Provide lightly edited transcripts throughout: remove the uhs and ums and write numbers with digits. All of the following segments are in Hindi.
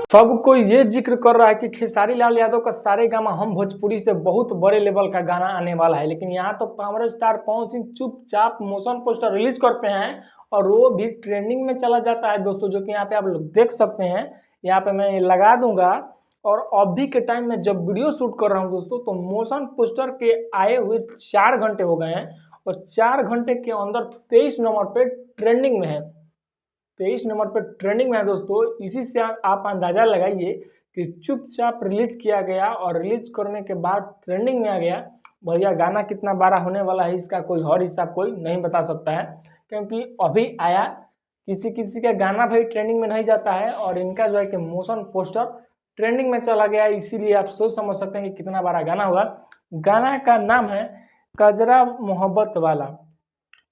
सबको ये जिक्र कर रहा है कि खेसारी लाल यादव का सारेगामा हम भोजपुरी से बहुत बड़े लेवल का गाना आने वाला है, लेकिन यहाँ तो पावर स्टार पवन सिंह चुपचाप मोशन पोस्टर रिलीज करते हैं और वो भी ट्रेंडिंग में चला जाता है दोस्तों, जो कि यहाँ पे आप लोग देख सकते हैं। यहाँ पे मैं लगा दूंगा और अभी के टाइम में जब वीडियो शूट कर रहा हूँ दोस्तों, तो मोशन पोस्टर के आए हुए 4 घंटे हो गए हैं और 4 घंटे के अंदर 23 नंबर पे ट्रेंडिंग में है। 23 नंबर पर ट्रेंडिंग में है दोस्तों। इसी से आप अंदाजा लगाइए कि चुपचाप रिलीज किया गया और रिलीज करने के बाद ट्रेंडिंग में आ गया। भैया गाना कितना बड़ा होने वाला है इसका कोई और हिसाब कोई नहीं बता सकता है, क्योंकि अभी आया किसी किसी का गाना भाई ट्रेंडिंग में नहीं जाता है और इनका जो है कि मोशन पोस्टर ट्रेंडिंग में चला गया। इसीलिए आप सोच समझ सकते हैं कि कितना बड़ा गाना होगा। गाना का नाम है कजरा मोहब्बत वाला।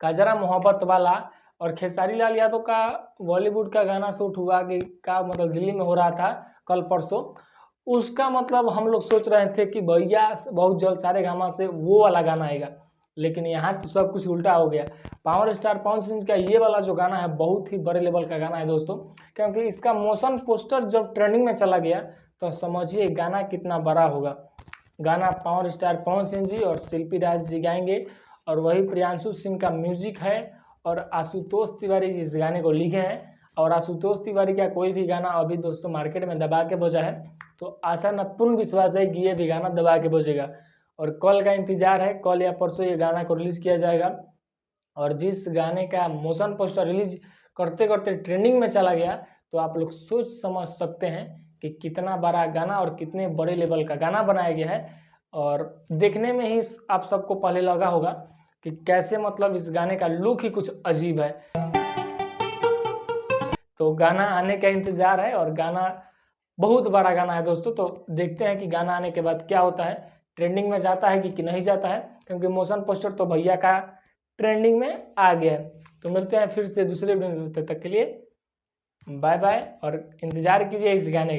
कजरा मोहब्बत वाला और खेसारी लाल यादव का बॉलीवुड का गाना शूट हुआ कि का मतलब दिल्ली में हो रहा था कल परसों। उसका मतलब हम लोग सोच रहे थे कि भैया बहुत जल्द सारेगामा से वो वाला गाना आएगा, लेकिन यहाँ तो सब कुछ उल्टा हो गया। पावर स्टार पवन सिंह का ये वाला जो गाना है बहुत ही बड़े लेवल का गाना है दोस्तों, क्योंकि इसका मोशन पोस्टर जब ट्रेंडिंग में चला गया तो समझिए गाना कितना बड़ा होगा। गाना पावर स्टार पवन सिंह जी और शिल्पी राज जी गाएंगे और वही प्रियांशु सिंह का म्यूजिक है और आशुतोष तिवारी जी इस गाने को लिखे हैं। और आशुतोष तिवारी का कोई भी गाना अभी दोस्तों मार्केट में दबा के बजा है, तो आशा न पूर्ण विश्वास है कि ये भी गाना दबा के बजेगा। और कल का इंतजार है, कल या परसों ये गाना को रिलीज किया जाएगा। और जिस गाने का मोशन पोस्टर रिलीज करते करते ट्रेंडिंग में चला गया, तो आप लोग सोच समझ सकते हैं कि कितना बड़ा गाना और कितने बड़े लेवल का गाना बनाया गया है। और देखने में ही आप सबको पहले लगा होगा कि कैसे मतलब इस गाने का लुक ही कुछ अजीब है। तो गाना आने का इंतजार है और गाना बहुत बड़ा गाना है दोस्तों, तो देखते हैं कि गाना आने के बाद क्या होता है, ट्रेंडिंग में जाता है कि नहीं जाता है, क्योंकि मोशन पोस्टर तो भैया का ट्रेंडिंग में आ गया है। तो मिलते हैं फिर से दूसरे वीडियो में, तब तक के लिए बाय बाय और इंतजार कीजिए इस गाने का।